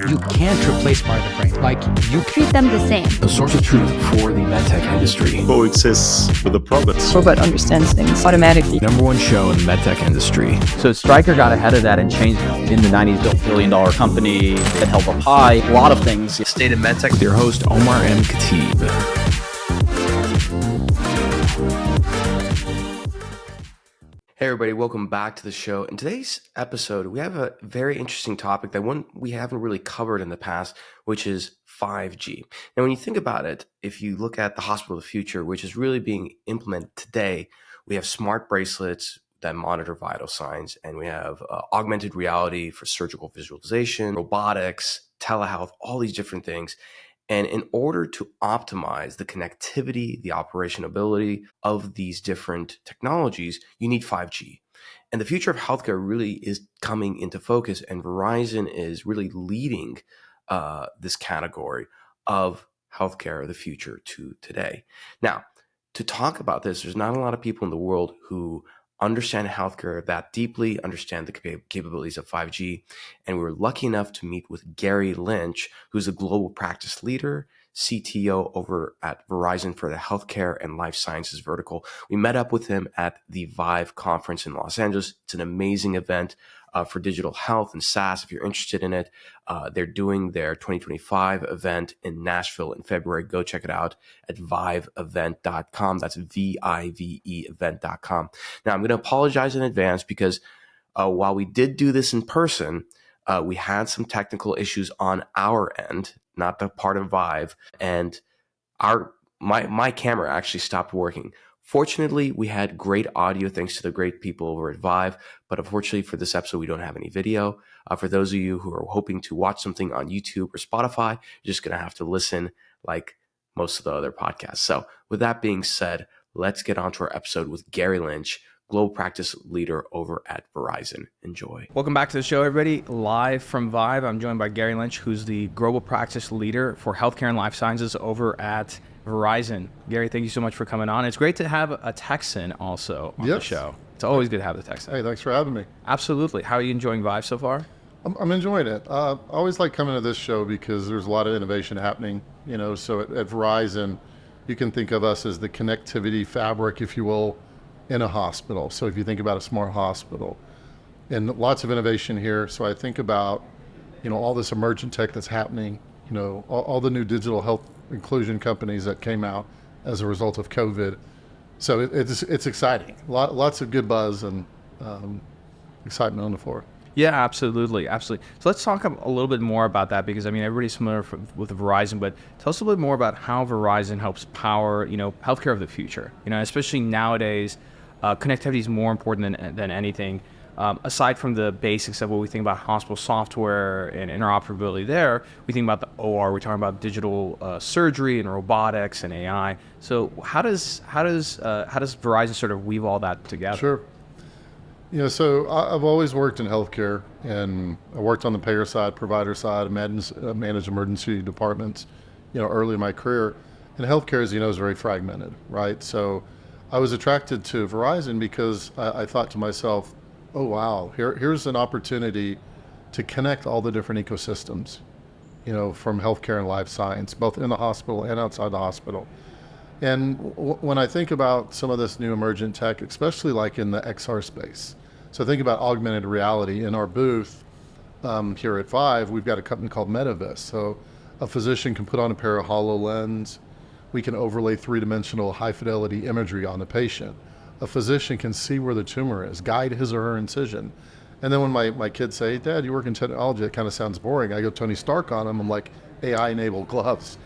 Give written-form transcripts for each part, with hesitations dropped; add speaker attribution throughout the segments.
Speaker 1: You can't replace part of the brain. Like, you
Speaker 2: treat them the same.
Speaker 3: A source of truth for the medtech industry.
Speaker 4: Coexists with the prophets.
Speaker 5: Robot understands things automatically.
Speaker 3: Number one show in the medtech industry.
Speaker 6: So Stryker got ahead of that and changed in the 90s, built $1 billion company that held up high. A lot of things.
Speaker 3: State of MedTech with your host, Omar and Khateeb. Hey everybody, welcome back to the show. In today's episode, we have a very interesting topic that we haven't really covered in the past, which is 5G. Now, when you think about it, if you look at the hospital of the future, which is really being implemented today, we have smart bracelets that monitor vital signs, and we have augmented reality for surgical visualization, robotics, telehealth, all these different things. And in order to optimize the connectivity, the operationability of these different technologies, you need 5G. And the future of healthcare really is coming into focus, and Verizon is really leading this category of healthcare of the future to today. Now, to talk about this, there's not a lot of people in the world who understand healthcare that deeply, understand the capabilities of 5G. And we were lucky enough to meet with Gary Lynch, who's a global practice leader, CTO over at Verizon for the healthcare and life sciences vertical. We met up with him at the Vive conference in Los Angeles. It's an amazing event for digital health and SaaS. If you're interested in it, they're doing their 2025 event in Nashville in February. Go check it out at viveevent.com. That's VIVE event.com. Now, I'm going to apologize in advance because while we did do this in person, we had some technical issues on our end, not the part of Vive, and my camera actually stopped working. Fortunately, we had great audio thanks to the great people over at Vive, but unfortunately for this episode, we don't have any video. For those of you who are hoping to watch something on YouTube or Spotify, you're just going to have to listen like most of the other podcasts. So with that being said, let's get on to our episode with Gary Lynch, global practice leader over at Verizon. Enjoy. Welcome back to the show, everybody. Live from Vive, I'm joined by Gary Lynch, who's the global practice leader for healthcare and life sciences over at Verizon. Gary, thank you so much for coming on. It's great to have a Texan also on the show. It's always good to have the Texan.
Speaker 7: Hey, thanks for having me.
Speaker 6: Absolutely. How are you enjoying Vive so far?
Speaker 7: I'm enjoying it. I always like coming to this show because there's a lot of innovation happening. So at Verizon, you can think of us as the connectivity fabric, if you will, in a hospital. So if you think about a smart hospital, and lots of innovation here. So I think about, all this emergent tech that's happening, all the new digital health inclusion companies that came out as a result of COVID. So it's exciting. Lots of good buzz and excitement on the floor.
Speaker 6: Yeah, absolutely. So let's talk a little bit more about that because, everybody's familiar with Verizon, but tell us a little bit more about how Verizon helps power, healthcare of the future. Especially nowadays, connectivity is more important than anything. Aside from the basics of what we think about hospital software and interoperability there, we think about the OR. We're talking about digital surgery and robotics and AI. So how does Verizon sort of weave all that together?
Speaker 7: Sure. So I've always worked in healthcare, and I worked on the payer side, provider side, managed emergency departments, early in my career. And healthcare, as you know, is very fragmented, right? So I was attracted to Verizon because I thought to myself, oh, wow, here's an opportunity to connect all the different ecosystems, from healthcare and life science, both in the hospital and outside the hospital. And when I think about some of this new emergent tech, especially like in the XR space, so think about augmented reality. In our booth here at Vive, we've got a company called MetaVis. So a physician can put on a pair of HoloLens. We can overlay three-dimensional high-fidelity imagery on the patient. A physician can see where the tumor is, guide his or her incision. And then when my kids say, Dad, you work in technology, it kind of sounds boring. I go Tony Stark on them. I'm like, AI-enabled gloves.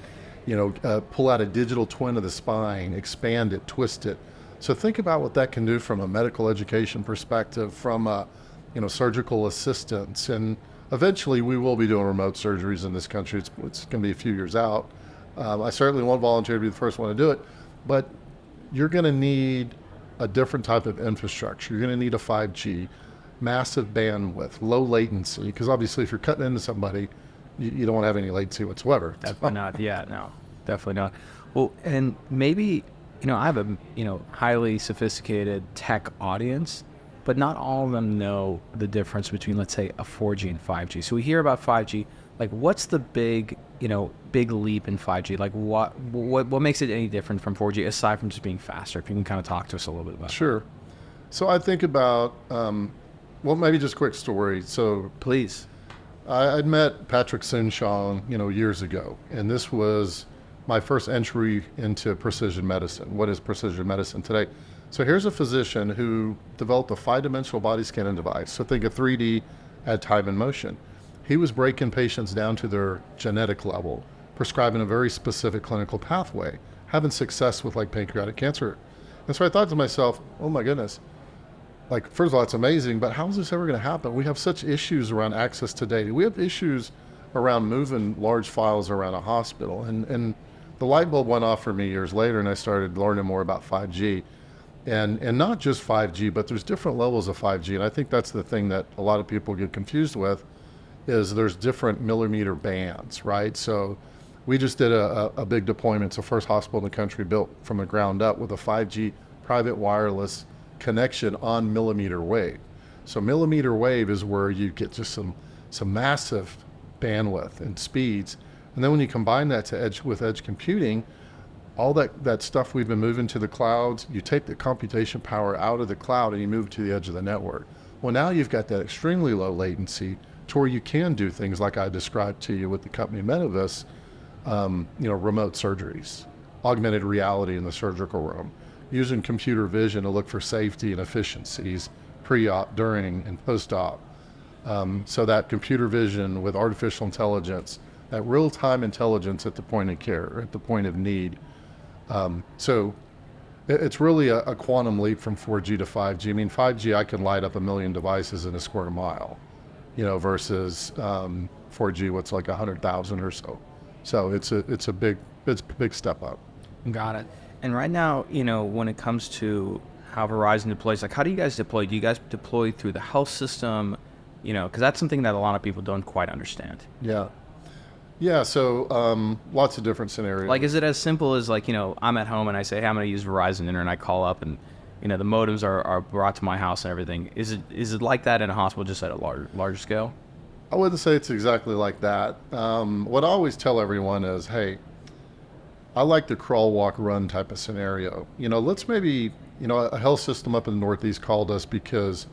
Speaker 7: Pull out a digital twin of the spine, expand it, twist it. So think about what that can do from a medical education perspective, from surgical assistance. And eventually we will be doing remote surgeries in this country. It's going to be a few years out. I certainly won't volunteer to be the first one to do it, but you're going to need a different type of infrastructure. You're going to need a 5G, massive bandwidth, low latency, because obviously if you're cutting into somebody, you don't want to have any latency whatsoever.
Speaker 6: Definitely not. Yeah, no, definitely not. Well, and maybe, I have a, highly sophisticated tech audience, but not all of them know the difference between, let's say, a 4G and 5G. So we hear about 5G, like what's the big leap in 5G? Like what makes it any different from 4G aside from just being faster? If you can kind of talk to us a little bit about
Speaker 7: Sure. So I think about, well, maybe just a quick story. So
Speaker 6: Please.
Speaker 7: I'd met Patrick Soon-Shiong, years ago, and this was my first entry into precision medicine. What is precision medicine today? So here's a physician who developed a 5-dimensional body scanning device. So think of 3D, add time and motion. He was breaking patients down to their genetic level, prescribing a very specific clinical pathway, having success with like pancreatic cancer. And so I thought to myself, oh my goodness, like, first of all, it's amazing, but how is this ever going to happen? We have such issues around access to data. We have issues around moving large files around a hospital. And the light bulb went off for me years later, and I started learning more about 5G. And not just 5G, but there's different levels of 5G. And I think that's the thing that a lot of people get confused with, is there's different millimeter bands, right? So we just did a big deployment. It's the first hospital in the country built from the ground up with a 5G private wireless connection on millimeter wave. So millimeter wave is where you get just some massive bandwidth and speeds. And then when you combine that with edge computing, all that stuff we've been moving to the clouds, you take the computation power out of the cloud and you move to the edge of the network. Well, now you've got that extremely low latency to where you can do things like I described to you with the company Metavis, remote surgeries, augmented reality in the surgical room, using computer vision to look for safety and efficiencies pre-op, during, and post-op. So that computer vision with artificial intelligence, that real-time intelligence at the point of care, at the point of need. So it's really a quantum leap from 4G to 5G. I mean, 5G, I can light up 1 million devices in a square mile, versus 4G, what's like 100,000 or so. So it's a big step up.
Speaker 6: Got it. And right now, when it comes to how Verizon deploys, like how do you guys deploy? Do you guys deploy through the health system? Because that's something that a lot of people don't quite understand.
Speaker 7: Yeah. So lots of different scenarios.
Speaker 6: Like, is it as simple as like, I'm at home and I say, hey, I'm going to use Verizon Internet, and I call up and, the modems are brought to my house and everything. Is it like that in a hospital, just at a larger scale?
Speaker 7: I wouldn't say it's exactly like that. What I always tell everyone is, hey, I like the crawl, walk, run type of scenario. Let's maybe, a health system up in the Northeast called us because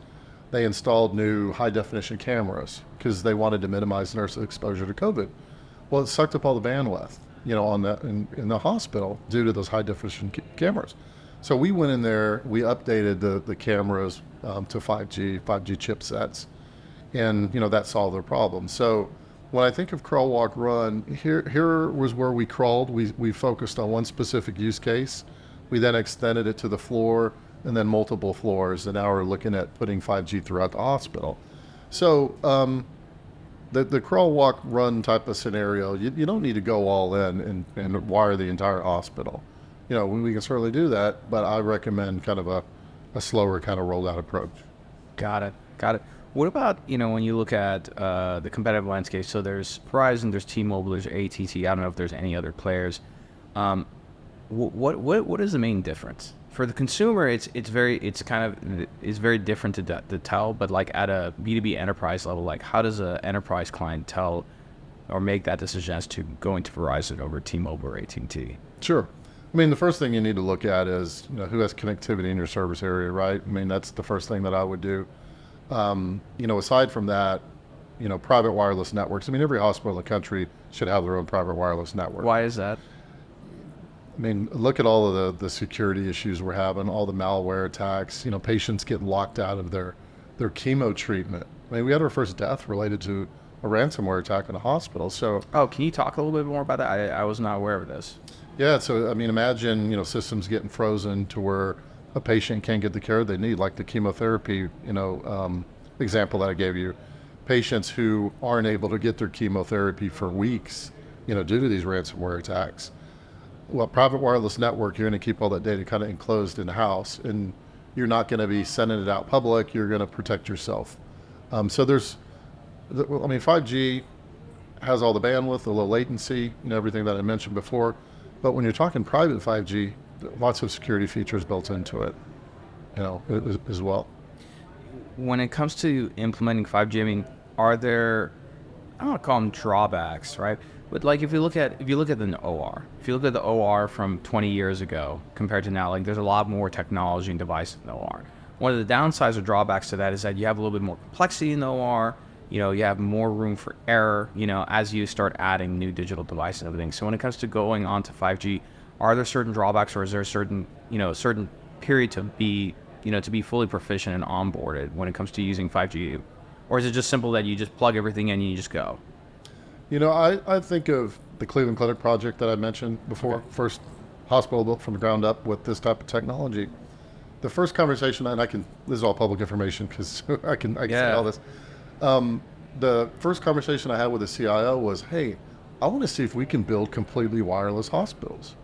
Speaker 7: they installed new high definition cameras because they wanted to minimize nurse exposure to COVID. Well, it sucked up all the bandwidth, on that in the hospital due to those high definition cameras. So we went in there, we updated the cameras to 5G chipsets, and that solved the problem. So when I think of crawl, walk, run, here was where we crawled. We focused on one specific use case. We then extended it to the floor and then multiple floors, and now we're looking at putting 5G throughout the hospital. So the crawl, walk, run type of scenario, you don't need to go all in and wire the entire hospital. We can certainly do that, but I recommend kind of a slower kind of rolled out approach.
Speaker 6: Got it. What about, when you look at the competitive landscape? So there's Verizon, there's T-Mobile, there's AT&T. I don't know if there's any other players. What is the main difference for the consumer? It's very different to tell. But like at a B2B enterprise level, like how does an enterprise client tell or make that decision as to going to Verizon over T-Mobile or AT&T?
Speaker 7: Sure. I mean, the first thing you need to look at is who has connectivity in your service area, right? I mean, that's the first thing that I would do. Aside from that, private wireless networks. I mean, every hospital in the country should have their own private wireless network.
Speaker 6: Why is that?
Speaker 7: I mean, look at all of the security issues we're having, all the malware attacks, patients getting locked out of their chemo treatment. I mean, we had our first death related to a ransomware attack in a hospital. So,
Speaker 6: can you talk a little bit more about that? I was not aware of this.
Speaker 7: Yeah, so I mean, imagine systems getting frozen to where a patient can't get the care they need, like the chemotherapy example that I gave you. Patients who aren't able to get their chemotherapy for weeks, due to these ransomware attacks. Well, private wireless network, you're going to keep all that data kind of enclosed in the house, and you're not going to be sending it out public. You're going to protect yourself. So 5G has all the bandwidth, the low latency, everything that I mentioned before. But when you're talking private 5G, lots of security features built into it, as well.
Speaker 6: When it comes to implementing 5G, I mean, are there I don't want to call them drawbacks, right? But like if you look at the OR, if you look at the OR from 20 years ago compared to now, like there's a lot more technology and devices in the OR. One of the downsides or drawbacks to that is that you have a little bit more complexity in the OR. You have more room for error, as you start adding new digital devices and everything. So when it comes to going on to 5G, are there certain drawbacks, or is there a certain period to be fully proficient and onboarded when it comes to using 5G? Or is it just simple that you just plug everything in and you just go?
Speaker 7: I think of the Cleveland Clinic project that I mentioned before,
Speaker 6: Okay.
Speaker 7: first hospital built from the ground up with this type of technology. The first conversation, and this is all public information because I can say all this. The first conversation I had with the CIO was, hey, I want to see if we can build completely wireless hospitals.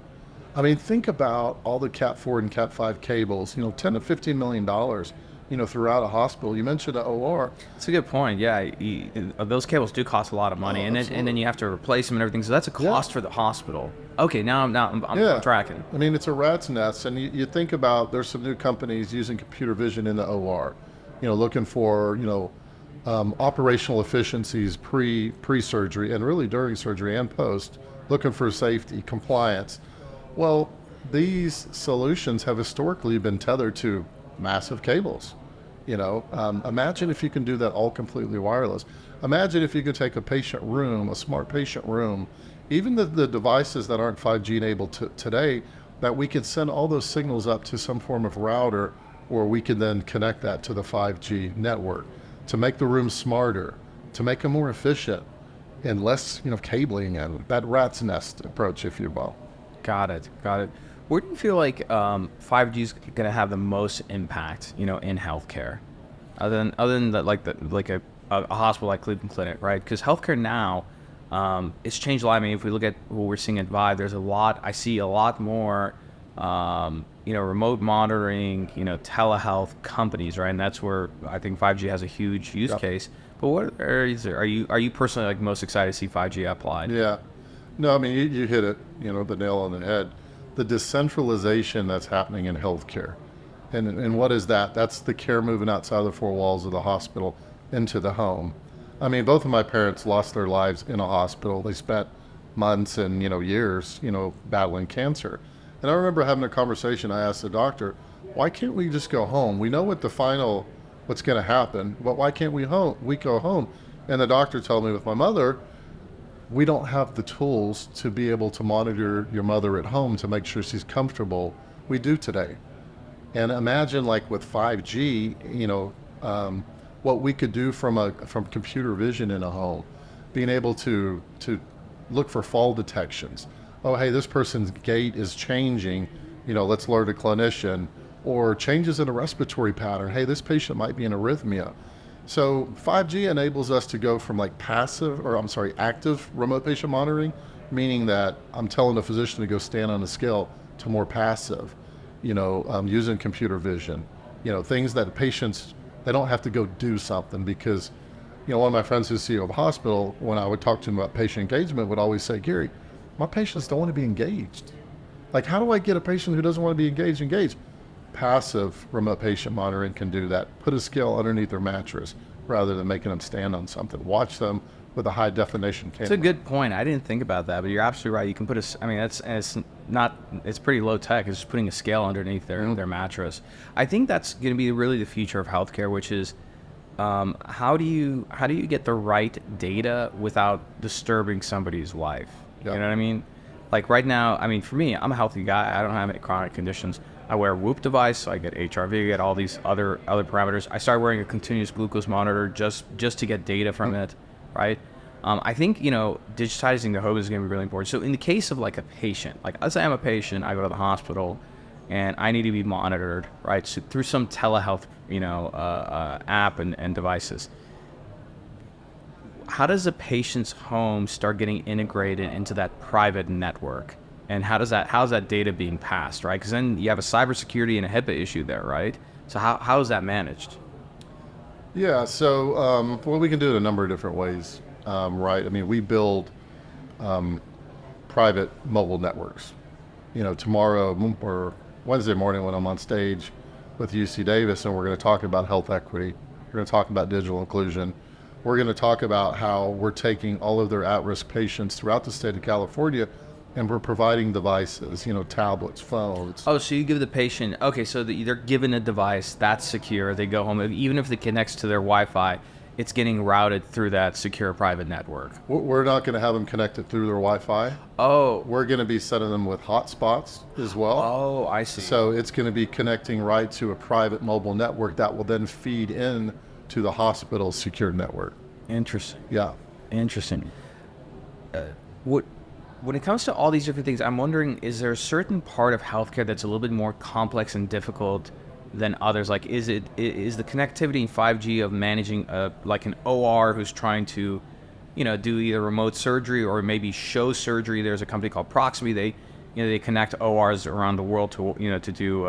Speaker 7: I mean, think about all the Cat 4 and Cat 5 cables, $10 to $15 million, throughout a hospital. You mentioned the OR.
Speaker 6: That's a good point. Yeah, those cables do cost a lot of money, and then you have to replace them and everything. So that's a cost for the hospital. Okay, now I'm tracking.
Speaker 7: I mean, it's a rat's nest, and you think about there's some new companies using computer vision in the OR, looking for operational efficiencies pre-surgery and really during surgery and post, looking for safety, compliance. Well, these solutions have historically been tethered to massive cables. Imagine if you can do that all completely wireless. Imagine if you could take a patient room, a smart patient room, even the devices that aren't 5G enabled today, that we could send all those signals up to some form of router, or we can then connect that to the 5G network to make the room smarter, to make them more efficient and less, cabling and that rat's nest approach, if you will.
Speaker 6: Got it. Where do you feel like 5G is going to have the most impact, in healthcare, other than a hospital like Cleveland Clinic, right? Because healthcare now, it's changed a lot. I mean, if we look at what we're seeing at Vive, I see a lot more, remote monitoring, telehealth companies, right? And that's where I think 5G has a huge use case. But what areas are you personally most excited to see 5G applied?
Speaker 7: Yeah. No, I mean, you hit it, the nail on the head. The decentralization that's happening in healthcare. And what is that? That's the care moving outside the four walls of the hospital into the home. I mean, both of my parents lost their lives in a hospital. They spent months and, years, battling cancer. And I remember having a conversation. I asked the doctor, why can't we just go home? We know what's going to happen, but why can't we go home? And the doctor told me with my mother, we don't have the tools to be able to monitor your mother at home to make sure she's comfortable. We do today. And imagine like with 5G, what we could do from computer vision in a home, being able to look for fall detections. Oh, hey, this person's gait is changing, let's alert a clinician, or changes in a respiratory pattern. Hey, this patient might be in arrhythmia. So 5G enables us to go from active remote patient monitoring, meaning that I'm telling the physician to go stand on a scale, to more passive, using computer vision, things that patients, they don't have to go do something because, one of my friends who's CEO of a hospital, when I would talk to him about patient engagement, would always say, Gary, my patients don't want to be engaged. Like, how do I get a patient who doesn't want to be engaged? Passive remote patient monitoring can do that. Put a scale underneath their mattress rather than making them stand on something. Watch them with a high definition camera.
Speaker 6: It's a good point. I didn't think about that, but you're absolutely right. You can put it's pretty low tech. It's just putting a scale underneath their mattress. I think that's going to be really the future of healthcare, which is how do you get the right data without disturbing somebody's life?
Speaker 7: Yep.
Speaker 6: You know what I mean? Like right now, I mean, for me, I'm a healthy guy. I don't have any chronic conditions. I wear a Whoop device, so I get HRV, I get all these other parameters. I started wearing a continuous glucose monitor just to get data from it, right? I think, digitizing the home is going to be really important. So in the case of like a patient, like let's say I'm a patient, I go to the hospital, and I need to be monitored, right? So through some telehealth, app and devices. How does a patient's home start getting integrated into that private network? And how's that data being passed, right? Because then you have a cybersecurity and a HIPAA issue there, right? So how is that managed?
Speaker 7: Yeah, so we can do it a number of different ways, right? I mean, we build private mobile networks. Tomorrow or Wednesday morning when I'm on stage with UC Davis and we're going to talk about health equity, we're going to talk about digital inclusion, we're going to talk about how we're taking all of their at-risk patients throughout the state of California, and we're providing devices, tablets, phones.
Speaker 6: Oh, so you give the patient, okay, so they're given a device that's secure. They go home, even if it connects to their Wi-Fi, it's getting routed through that secure private network.
Speaker 7: We're not going to have them connected through their Wi-Fi.
Speaker 6: Oh.
Speaker 7: We're going to be setting them with hotspots as well.
Speaker 6: Oh, I see.
Speaker 7: So it's going to be connecting right to a private mobile network that will then feed in to the hospital's secure network.
Speaker 6: Interesting.
Speaker 7: Yeah.
Speaker 6: Interesting. When it comes to all these different things, I'm wondering, is there a certain part of healthcare that's a little bit more complex and difficult than others? Like, is the connectivity in 5G of managing like an OR who's trying to, do either remote surgery or maybe show surgery? There's a company called Proximity. They connect ORs around the world to to do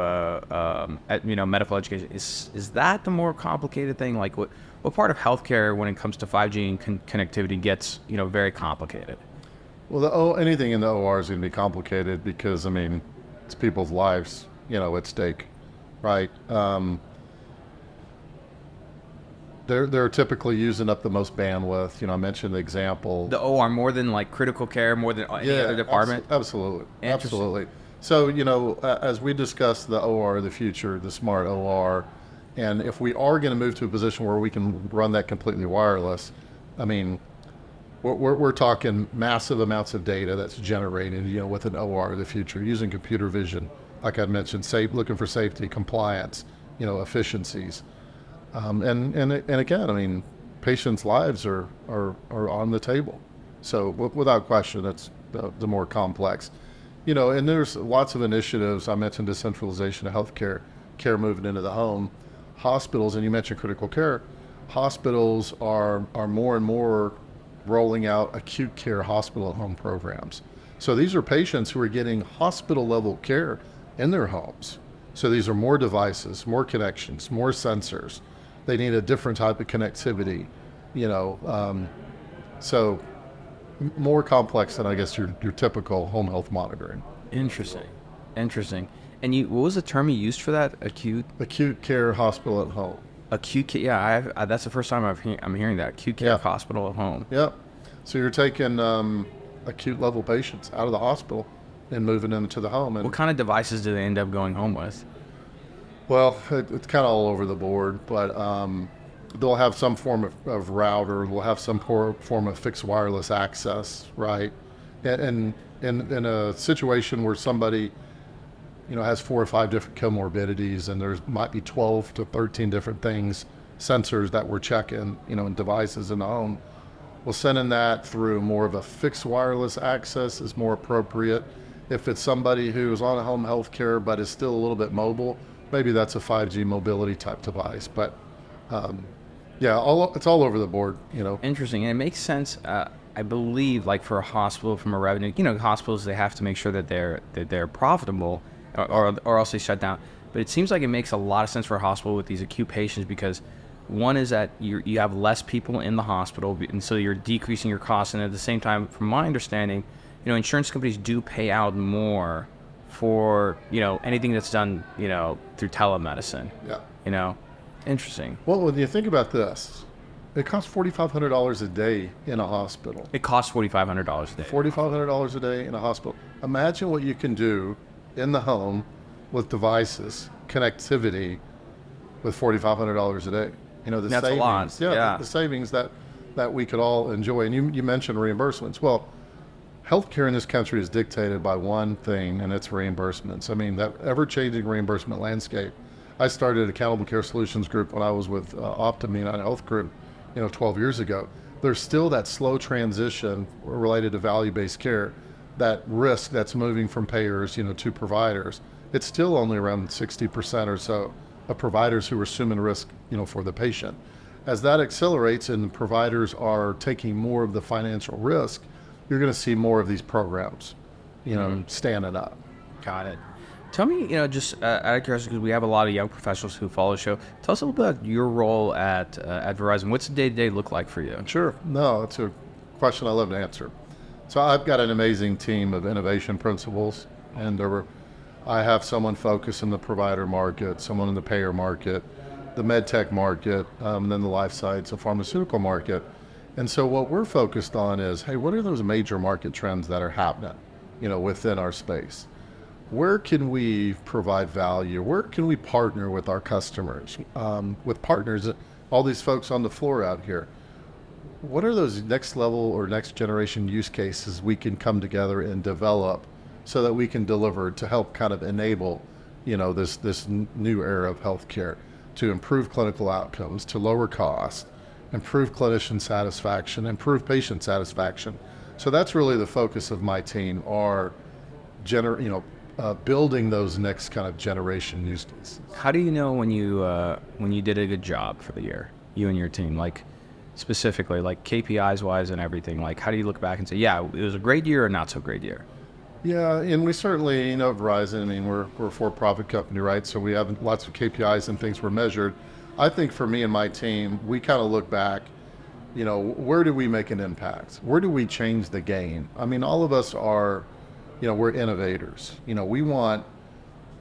Speaker 6: medical education. Is that the more complicated thing? Like, what part of healthcare when it comes to 5G and connectivity gets very complicated?
Speaker 7: Well, anything in the OR is going to be complicated because it's people's lives at stake. Right. They're typically using up the most bandwidth. I mentioned the example.
Speaker 6: The OR more than like critical care, more than any other department?
Speaker 7: Absolutely. So, as we discuss the OR of the future, the smart OR, and if we are going to move to a position where we can run that completely wireless, we're talking massive amounts of data that's generated, with an OR of the future using computer vision. Like I mentioned, looking for safety, compliance, efficiencies, and again, patients' lives are on the table. So without question, that's the more complex, And there's lots of initiatives. I mentioned decentralization of healthcare, care moving into the home, hospitals, and you mentioned critical care. Hospitals are more and more rolling out acute care hospital at home programs. So these are patients who are getting hospital level care in their homes. So these are more devices, more connections, more sensors. They need a different type of connectivity, so more complex than I guess your typical home health monitoring.
Speaker 6: Interesting. And what was the term you used for that? Acute
Speaker 7: care hospital at home.
Speaker 6: Acute care. Yeah, that's the first time I'm hearing that. Acute care hospital at home.
Speaker 7: Yep. So you're taking acute level patients out of the hospital and moving them into the home. And
Speaker 6: what kind of devices do they end up going home with?
Speaker 7: Well, it's kind of all over the board, but they'll have some form of router. They'll have some form of fixed wireless access, right? And in a situation where somebody, has 4 or 5 different comorbidities, and there might be 12 to 13 different things, sensors that we're checking, and devices in the home. Well, sending that through more of a fixed wireless access is more appropriate. If it's somebody who's on home health care but is still a little bit mobile, maybe that's a 5G mobility type device. But it's all over the board,
Speaker 6: Interesting. And it makes sense, I believe, like for a hospital from a revenue, hospitals, they have to make sure that they're profitable or else they shut down. But it seems like it makes a lot of sense for a hospital with these acute patients because one is that you have less people in the hospital, and so you're decreasing your costs. And at the same time, from my understanding, insurance companies do pay out more for, anything that's done, through telemedicine.
Speaker 7: Yeah.
Speaker 6: Interesting.
Speaker 7: Well, when you think about this, it costs $4,500 a day in a hospital.
Speaker 6: It costs $4,500 a day.
Speaker 7: $4,500 a day in a hospital. Imagine what you can do in the home with devices, connectivity, with $4,500 a day. The
Speaker 6: That's
Speaker 7: savings.
Speaker 6: A lot. Yeah.
Speaker 7: The savings that we could all enjoy. And you mentioned reimbursements. Well, healthcare in this country is dictated by one thing, and it's reimbursements. That ever-changing reimbursement landscape. I started Accountable Care Solutions Group when I was with Optum United Health Group, 12 years ago. There's still that slow transition related to value-based care, that risk that's moving from payers, to providers. It's still only around 60% or so of providers who are assuming risk, for the patient. As that accelerates and the providers are taking more of the financial risk, you're going to see more of these programs, standing up.
Speaker 6: Got it. Tell me, just out of curiosity, because we have a lot of young professionals who follow the show. Tell us a little bit about your role at Verizon. What's the day-to-day look like for you?
Speaker 7: Sure. No, it's a question I love to answer. So I've got an amazing team of innovation principals, and I have someone focused in the provider market, someone in the payer market, the MedTech market, and then the life science and pharmaceutical market. And so what we're focused on is, hey, what are those major market trends that are happening, within our space? Where can we provide value? Where can we partner with our customers, with partners, all these folks on the floor out here? What are those next level or next generation use cases we can come together and develop so that we can deliver to help kind of enable, this new era of healthcare, to improve clinical outcomes, to lower cost, improve clinician satisfaction, improve patient satisfaction. So that's really the focus of my team, are building those next kind of generation use cases.
Speaker 6: How do you know when you did a good job for the year, you and your team, like specifically, like KPIs wise and everything? Like, how do you look back and say, yeah, it was a great year or not so great year?
Speaker 7: Yeah, and we certainly, at Verizon, I mean, we're a for-profit company, right? So we have lots of KPIs and things we're measured. I think for me and my team, we kind of look back, where do we make an impact? Where do we change the game? I mean, all of us are, we're innovators. We want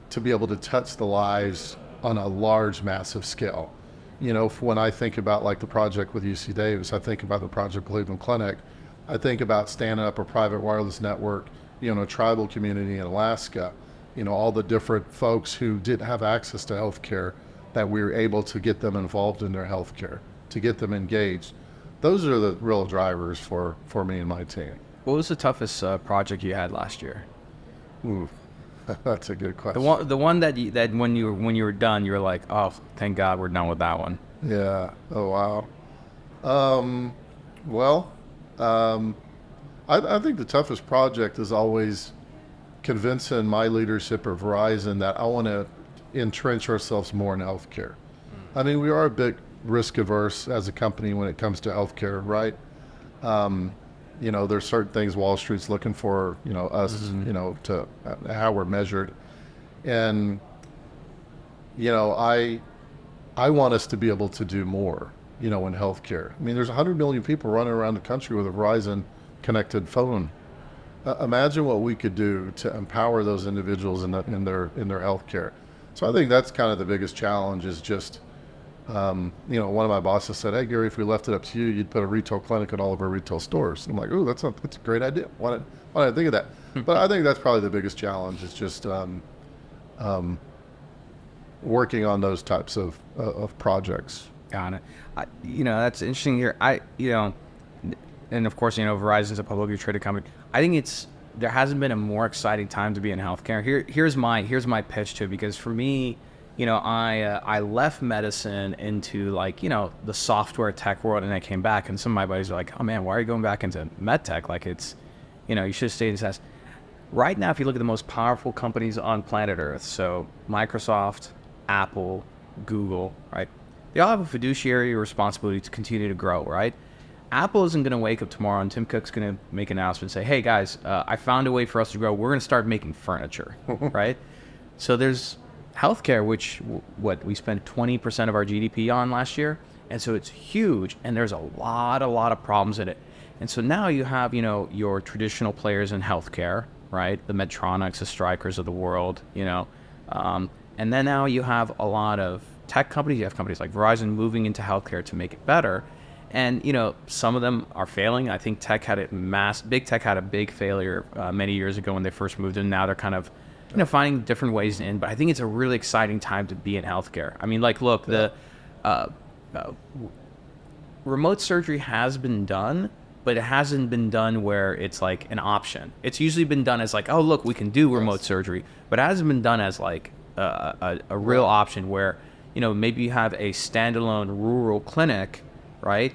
Speaker 7: to be able to touch the lives on a large, massive scale. When I think about like the project with UC Davis, I think about the project Cleveland Clinic, I think about standing up a private wireless network, a tribal community in Alaska, all the different folks who didn't have access to healthcare, that we were able to get them involved in their healthcare, to get them engaged. Those are the real drivers for me and my team.
Speaker 6: What was the toughest project you had last year?
Speaker 7: Ooh, that's a good question.
Speaker 6: The one that when you were done, you were like, oh, thank God we're done with that one.
Speaker 7: Yeah. Oh wow. I think the toughest project is always convincing my leadership of Verizon that I want to entrench ourselves more in healthcare. I mean, we are a bit risk averse as a company when it comes to healthcare, right? There's certain things Wall Street's looking for, us, to how we're measured. And, I want us to be able to do more, in healthcare. I mean, there's 100 million people running around the country with a Verizon connected phone. Imagine what we could do to empower those individuals in their healthcare. So I think that's kind of the biggest challenge, is just, one of my bosses said, hey, Gary, if we left it up to you, you'd put a retail clinic in all of our retail stores. And I'm like, ooh, that's a great idea. Why didn't I think of that? But I think that's probably the biggest challenge, is just working on those types of projects.
Speaker 6: Got it. That's interesting here. And of course, Verizon's a publicly traded company. I think there hasn't been a more exciting time to be in healthcare. Here's my pitch to it, because for me, I left medicine into the software tech world, and I came back, and some of my buddies are like, oh man, why are you going back into medtech? Like, it's, you should have stayed in SaaS. Right now, if you look at the most powerful companies on planet Earth, so Microsoft, Apple, Google, right? They all have a fiduciary responsibility to continue to grow, right? Apple isn't going to wake up tomorrow and Tim Cook's going to make an announcement and say, hey guys, I found a way for us to grow. We're going to start making furniture, right? So there's healthcare, which we spent 20% of our GDP on last year. And so it's huge, and there's a lot of problems in it. And so now you have, your traditional players in healthcare, right? The Medtronics, the Strykers of the world, and then now you have a lot of tech companies. You have companies like Verizon moving into healthcare to make it better. And, some of them are failing. I think big tech had a big failure many years ago when they first moved in. Now they're kind of, finding different ways in. But I think it's a really exciting time to be in healthcare. I mean, look, the remote surgery has been done, but it hasn't been done where it's like an option. It's usually been done as like, oh, look, we can do remote surgery. But it hasn't been done as like a real option where, maybe you have a standalone rural clinic, right?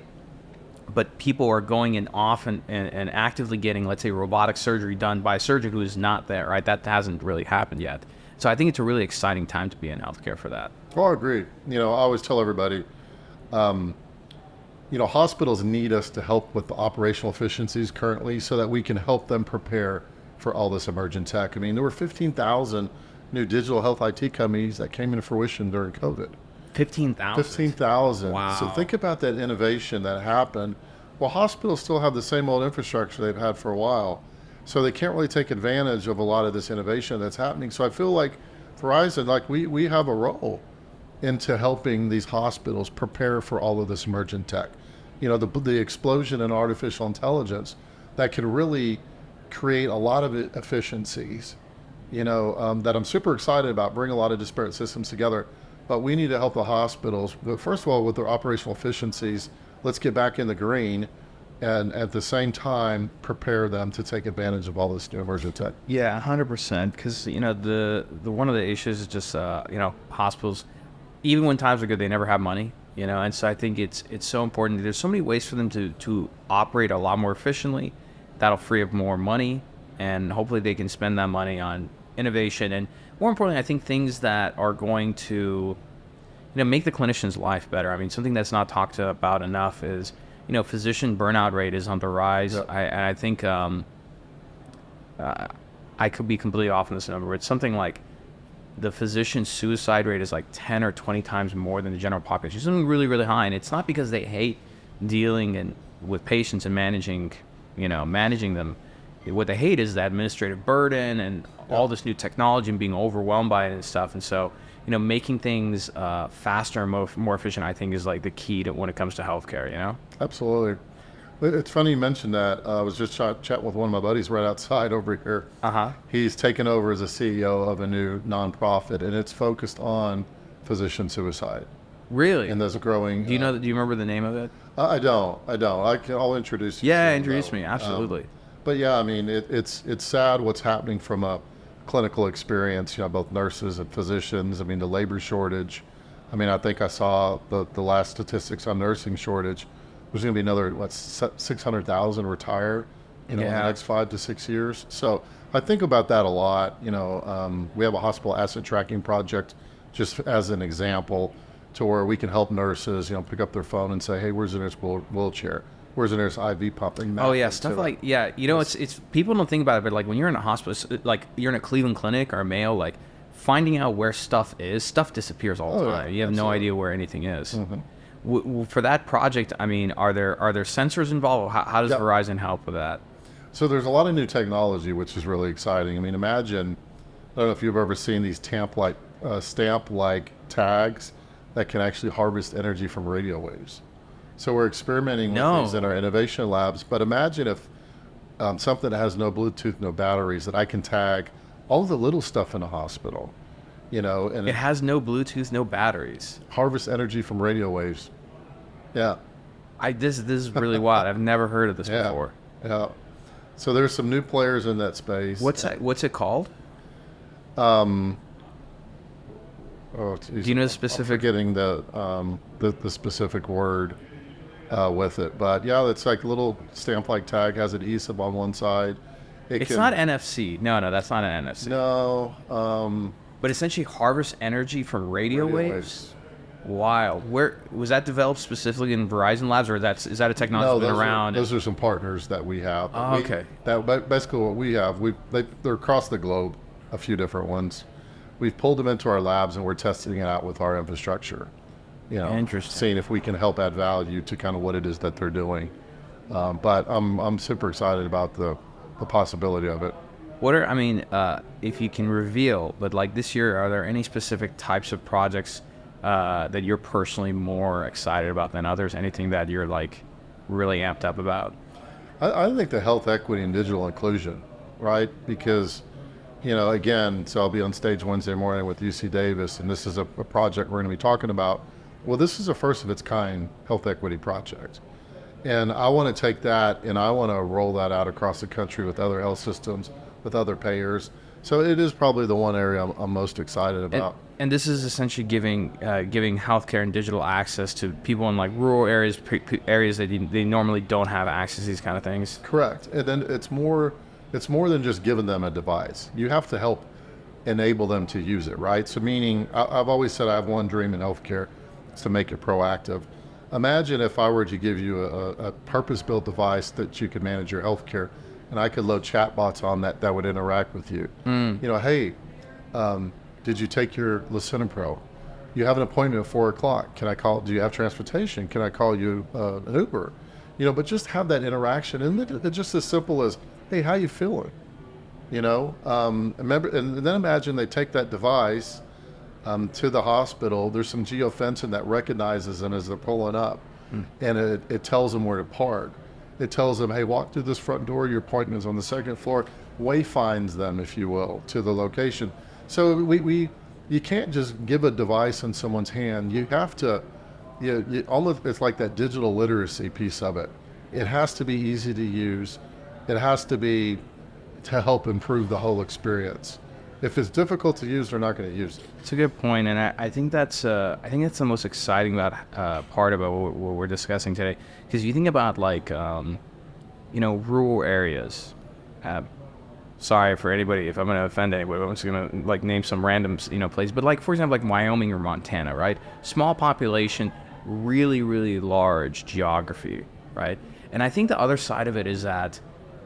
Speaker 6: But people are going in off and actively getting, let's say, robotic surgery done by a surgeon who is not there, right? That hasn't really happened yet. So I think it's a really exciting time to be in healthcare for that.
Speaker 7: Well, I agree. I always tell everybody, hospitals need us to help with the operational efficiencies currently so that we can help them prepare for all this emerging tech. I mean, there were 15,000 new digital health IT companies that came into fruition during COVID.
Speaker 6: 15,000?
Speaker 7: 15,000.
Speaker 6: Wow.
Speaker 7: So think about that innovation that happened. Well, hospitals still have the same old infrastructure they've had for a while. So they can't really take advantage of a lot of this innovation that's happening. So I feel like Verizon, we have a role into helping these hospitals prepare for all of this emergent tech. The explosion in artificial intelligence that can really create a lot of efficiencies, that I'm super excited about, bring a lot of disparate systems together. But we need to help the hospitals, first of all, with their operational efficiencies. Let's get back in the green, and at the same time, prepare them to take advantage of all this new emergent tech.
Speaker 6: Yeah, 100%. Because the one of the issues is just hospitals, even when times are good, they never have money. And so I think it's so important. There's so many ways for them to operate a lot more efficiently. That'll free up more money, and hopefully they can spend that money on innovation, and more importantly, I think things that are going to make the clinician's life better. I mean, something that's not talked about enough is physician burnout rate is on the rise.
Speaker 7: Yep.
Speaker 6: I think I could be completely off on this number, but it's something like the physician suicide rate is like 10 or 20 times more than the general population. It's something really, really high, and it's not because they hate dealing with patients and managing them. What they hate is the administrative burden and all this new technology and being overwhelmed by it and stuff. And so, making things faster and more efficient, I think, is like the key to when it comes to healthcare.
Speaker 7: Absolutely. It's funny you mentioned that. I was just chatting with one of my buddies right outside over here. He's taken over as a CEO of a new nonprofit, and it's focused on physician suicide.
Speaker 6: Really?
Speaker 7: And there's a growing.
Speaker 6: Do you remember the name of it?
Speaker 7: I don't. I'll introduce you.
Speaker 6: Yeah, introduce me. Absolutely.
Speaker 7: But yeah, I mean, it's sad what's happening from a clinical experience. Both nurses and physicians. I mean, the labor shortage. I mean, I think I saw the last statistics on nursing shortage. There's going to be another 600,000 retire in the next 5 to 6 years. So I think about that a lot. We have a hospital asset tracking project, just as an example, to where we can help nurses, pick up their phone and say, hey, where's the nearest wheelchair? Where's the nearest IV pumping?
Speaker 6: Oh yeah, stuff like it's people don't think about it, but like when you're in a hospital, like you're in a Cleveland clinic or a Mayo, like finding out where stuff disappears all the time. You have no idea where anything is. For that project, I mean, are there sensors involved? How does Verizon help with that?
Speaker 7: So there's a lot of new technology, which is really exciting. I mean, imagine, I don't know if you've ever seen these stamp-like tags that can actually harvest energy from radio waves. So we're experimenting with these in our innovation labs. But imagine if something that has no Bluetooth, no batteries, that I can tag all the little stuff in a hospital, and
Speaker 6: it has no Bluetooth, no batteries.
Speaker 7: Harvest energy from radio waves. Yeah.
Speaker 6: This is really wild. I've never heard of this before.
Speaker 7: Yeah. So there's some new players in that space.
Speaker 6: What's it called?
Speaker 7: Oh, geez.
Speaker 6: Do you know the specific?
Speaker 7: I'm forgetting the specific word with it, but yeah, it's like a little stamp-like tag, has adhesive on one side.
Speaker 6: It's not NFC. No, that's not an NFC.
Speaker 7: No.
Speaker 6: But essentially harvest energy from radio waves. Wild. Where was that developed specifically in Verizon labs, or is that a technology that's been around?
Speaker 7: Those are some partners that we have.
Speaker 6: Oh, okay.
Speaker 7: That basically what we have. They're across the globe, a few different ones. We've pulled them into our labs and we're testing it out with our infrastructure.
Speaker 6: Interesting.
Speaker 7: Seeing if we can help add value to kind of what it is that they're doing. But I'm super excited about the possibility of it.
Speaker 6: If you can reveal, but like this year, are there any specific types of projects that you're personally more excited about than others? Anything that you're like really amped up about?
Speaker 7: I think the health equity and digital inclusion, right? Because, again, so I'll be on stage Wednesday morning with UC Davis, and this is a project we're going to be talking about. Well, this is a first of its kind health equity project. And I want to take that and I want to roll that out across the country with other health systems, with other payers. So it is probably the one area I'm most excited about.
Speaker 6: And this is essentially giving healthcare and digital access to people in like rural areas, areas that they normally don't have access to these kind of things.
Speaker 7: Correct. And then it's more than just giving them a device. You have to help enable them to use it, right? So meaning, I've always said I have one dream in healthcare, is to make it proactive. Imagine if I were to give you a purpose-built device that you could manage your healthcare, and I could load chatbots on that would interact with you. Hey, did you take your Lisinopril? You have an appointment at 4:00. Can I call? Do you have transportation? Can I call you an Uber? But just have that interaction, and it's just as simple as, hey, how you feeling? Remember, and then imagine they take that device, to the hospital. There's some geofencing that recognizes them as they're pulling up, and it tells them where to park. It tells them, hey, walk through this front door. Your appointment is on the second floor. Wayfinds them, if you will, to the location. So you can't just give a device in someone's hand. You have to, it's like that digital literacy piece of it. It has to be easy to use. It has to be to help improve the whole experience. If it's difficult to use, they're not going to use it.
Speaker 6: It's a good point, and I think that's the most exciting part about what we're discussing today. Because you think about rural areas. Sorry for anybody if I'm going to offend anybody. I'm just going to name some random place. But for example, Wyoming or Montana, right? Small population, really really large geography, right? And I think the other side of it is that,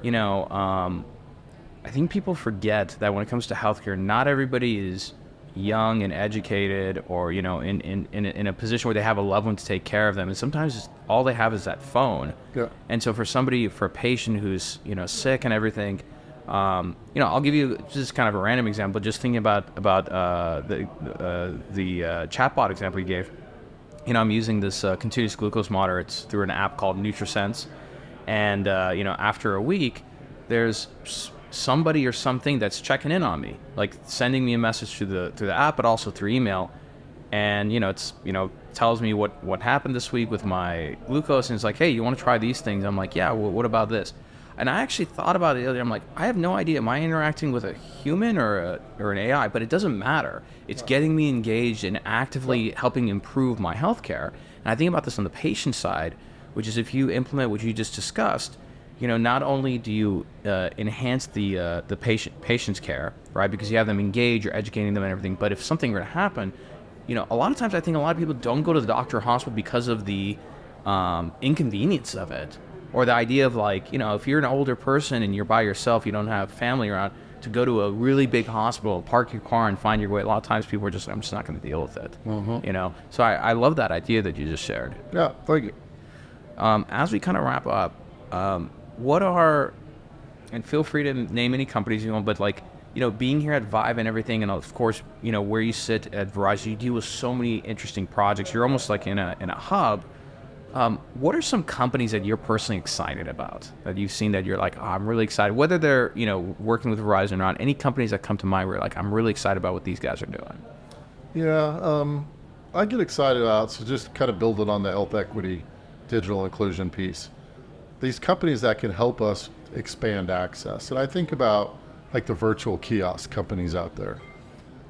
Speaker 6: I think people forget that when it comes to healthcare, not everybody is young and educated or, in a position where they have a loved one to take care of them. And sometimes all they have is that phone.
Speaker 7: Yeah.
Speaker 6: And so for a patient who's, sick and everything, I'll give you just kind of a random example, just thinking about the chatbot example you gave. I'm using this continuous glucose monitor. It's through an app called NutriSense. And, after a week, there's somebody or something that's checking in on me, sending me a message through the app, but also through email. And, it's, tells me what happened this week with my glucose. And it's like, hey, you want to try these things? I'm like, yeah, well, what about this? And I actually thought about it the other day. I'm like, I have no idea. Am I interacting with a human or an AI? But it doesn't matter. It's getting me engaged and actively helping improve my healthcare. And I think about this on the patient side, which is if you implement what you just discussed, not only do you enhance the patient's care, right? Because you have them engaged, you're educating them and everything. But if something were to happen, a lot of times I think a lot of people don't go to the doctor or hospital because of the inconvenience of it. Or the idea of if you're an older person and you're by yourself, you don't have family around, to go to a really big hospital, park your car and find your way. A lot of times people are just, I'm just not going to deal with it.
Speaker 7: Mm-hmm.
Speaker 6: So I love that idea that you just shared.
Speaker 7: Yeah, thank you.
Speaker 6: As we kind of wrap up, what are, and feel free to name any companies you want, but being here at Vive and everything, and of course, where you sit at Verizon, you deal with so many interesting projects. You're almost like in a hub. What are some companies that you're personally excited about, that you've seen that you're like, oh, I'm really excited, whether they're, working with Verizon or not, any companies that come to mind where I'm really excited about what these guys are doing?
Speaker 7: Yeah, I get excited about, so just kind of build it on the health equity, digital inclusion piece. These companies that can help us expand access. And I think about the virtual kiosk companies out there.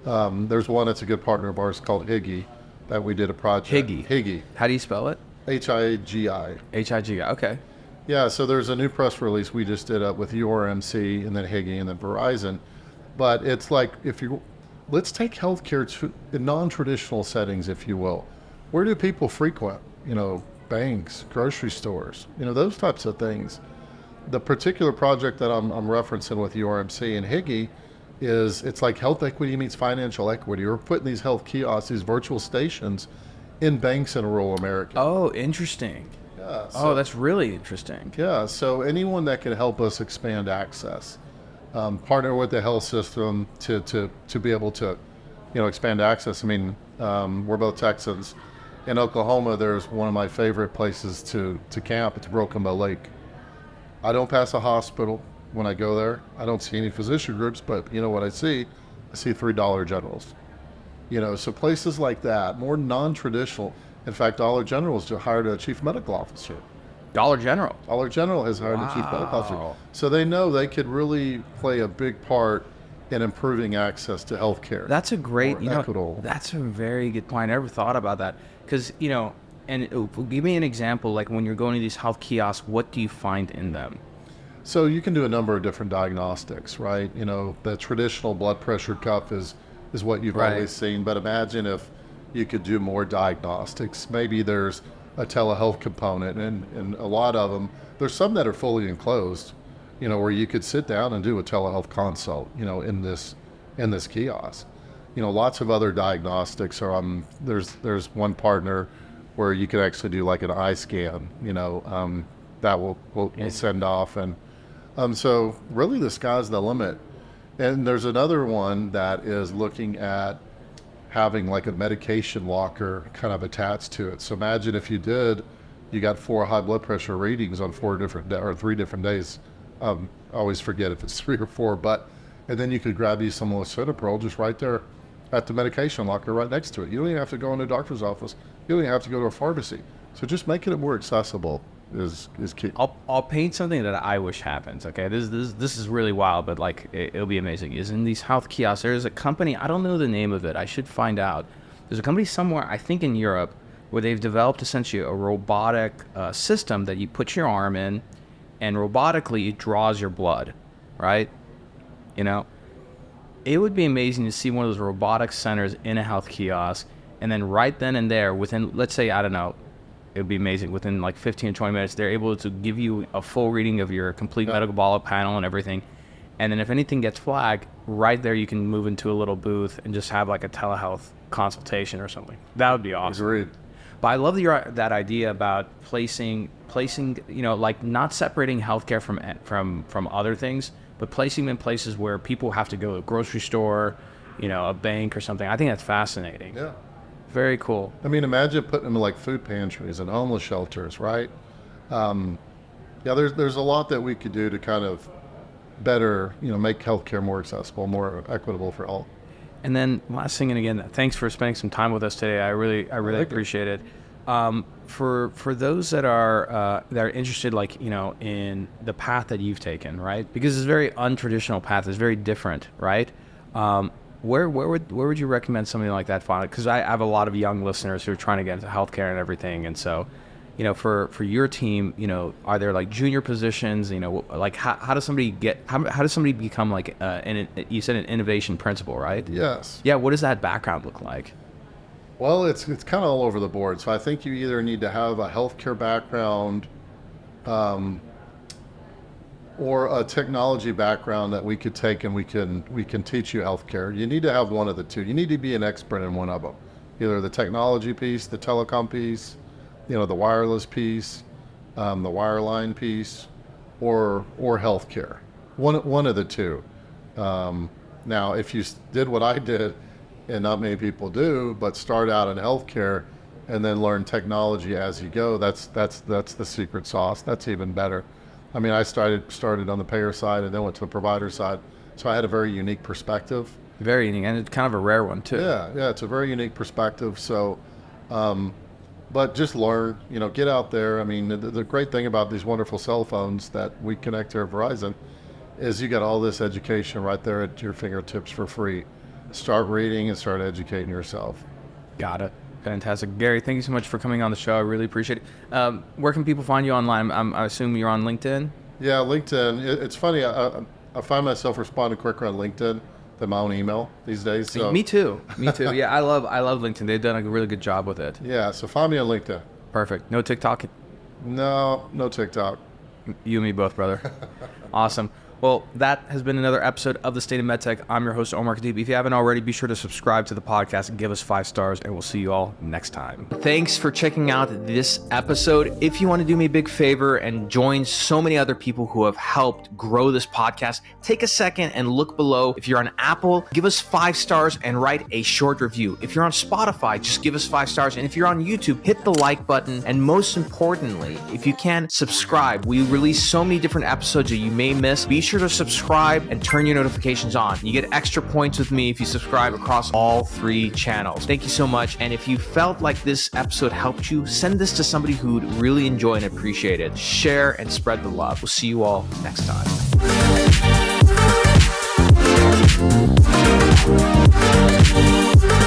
Speaker 7: There's one that's a good partner of ours called Higi that we did a project. Higi.
Speaker 6: How do you spell it?
Speaker 7: H-I-G-I.
Speaker 6: H-I-G-I, okay.
Speaker 7: Yeah, so there's a new press release we just did up with URMC and then Higi and then Verizon. But it's let's take healthcare in non-traditional settings, if you will. Where do people frequent? Banks, grocery stores, those types of things. The particular project that I'm referencing with URMC and Higi it's like health equity meets financial equity. We're putting these health kiosks, these virtual stations, in banks in rural America.
Speaker 6: Oh, interesting.
Speaker 7: Yeah. So,
Speaker 6: that's really interesting.
Speaker 7: Yeah. So anyone that can help us expand access, partner with the health system to be able to, expand access. I mean, we're both Texans. In Oklahoma, there's one of my favorite places to camp. It's Broken Bow Lake. I don't pass a hospital when I go there. I don't see any physician groups, but what I see? I see $3 Generals. So places like that, more non-traditional. In fact, Dollar General has hired a chief medical officer.
Speaker 6: Dollar General?
Speaker 7: Dollar General has hired a chief medical officer. So they know they could really play a big part in improving access to health care.
Speaker 6: That's a great,
Speaker 7: equitable.
Speaker 6: That's a very good point. I never thought about that. Because, and give me an example, when you're going to these health kiosks, what do you find in them?
Speaker 7: So you can do a number of different diagnostics, right? The traditional blood pressure cuff is what you've always seen, but imagine if you could do more diagnostics. Maybe there's a telehealth component, and a lot of them, there's some that are fully enclosed, where you could sit down and do a telehealth consult, in this kiosk. Lots of other diagnostics are there's one partner where you could actually do an eye scan, that will send off. And so really the sky's the limit. And there's another one that is looking at having like a medication locker kind of attached to it. So imagine if you got 4 high blood pressure readings on 3 different days. I always forget if it's 3 or 4, and then you could grab you some lisinopril just right there at the medication locker right next to it. You don't even have to go into a doctor's office. You don't even have to go to a pharmacy. So just making it more accessible is key.
Speaker 6: I'll paint something that I wish happens. Okay, this is really wild, but like it'll be amazing. Is in these health kiosks. There's a company, I don't know the name of it. I should find out. There's a company somewhere, I think in Europe, where they've developed essentially a robotic system that you put your arm in, and robotically it draws your blood, right? You know, it would be amazing to see one of those robotic centers in a health kiosk, and then right then and there, within, let's say, I don't know, it would be amazing. Within like 15 or 20 minutes, they're able to give you a full reading of your complete medical ball panel and everything. And then if anything gets flagged, right there you can move into a little booth and just have like a telehealth consultation or something. That would be awesome.
Speaker 7: Agreed.
Speaker 6: But I love that idea about placing, you know, like not separating healthcare from other things, but placing them in places where people have to go to a grocery store, you know, a bank or something. I think that's fascinating.
Speaker 7: Yeah.
Speaker 6: Very cool.
Speaker 7: I mean, imagine putting them in like food pantries and homeless shelters, right? There's a lot that we could do to kind of better, you know, make healthcare more accessible, more equitable for all.
Speaker 6: And then last thing, and again, thanks for spending some time with us today. I really appreciate it. For those that are interested, like, you know, in the path that you've taken, right? Because it's a very untraditional path. It's very different, right? Where would you recommend something like that find? Because I have a lot of young listeners who are trying to get into healthcare and everything, and so, you know, for your team, you know, are there like junior positions? You know, like how does somebody become like you said an innovation principal, right?
Speaker 7: Yes.
Speaker 6: Yeah. What does that background look like?
Speaker 7: Well, it's kind of all over the board. So I think you either need to have a healthcare background, or a technology background that we could take and we can teach you healthcare. You need to have one of the two. You need to be an expert in one of them, either the technology piece, the telecom piece, you know, the wireless piece, the wireline piece, or healthcare. One of the two. Now, if you did what I did, and not many people do, but start out in healthcare and then learn technology as you go, that's the secret sauce. That's even better. I mean, I started on the payer side and then went to the provider side, so I had a very unique perspective.
Speaker 6: Very unique, and it's kind of a rare one too.
Speaker 7: Yeah, it's a very unique perspective. So, but just learn, you know, get out there. I mean, the great thing about these wonderful cell phones that we connect to at Verizon is you got all this education right there at your fingertips for free. Start reading and start educating yourself.
Speaker 6: Got it. Fantastic. Gary, thank you so much for coming on the show. I really appreciate it. Where can people find you online? I assume you're on LinkedIn?
Speaker 7: Yeah, LinkedIn. It's funny. I find myself responding quicker on LinkedIn than my own email these days. So.
Speaker 6: Me too. Yeah, I love LinkedIn. They've done a really good job with it.
Speaker 7: Yeah, so find me on LinkedIn.
Speaker 6: Perfect. No TikTok?
Speaker 7: No TikTok.
Speaker 6: You and me both, brother. Awesome. Well, that has been another episode of the State of MedTech. I'm your host, Omar Khateeb. If you haven't already, be sure to subscribe to the podcast and give us 5 stars, and we'll see you all next time. Thanks for checking out this episode. If you want to do me a big favor and join so many other people who have helped grow this podcast, take a second and look below. If you're on Apple, give us 5 stars and write a short review. If you're on Spotify, just give us 5 stars. And if you're on YouTube, hit the like button. And most importantly, if you can, subscribe. We release so many different episodes that you may miss. Be sure to subscribe and turn your notifications on. You get extra points with me if you subscribe across all 3 channels. Thank you so much. And if you felt like this episode helped you, send this to somebody who'd really enjoy and appreciate it. Share and spread the love. We'll see you all next time.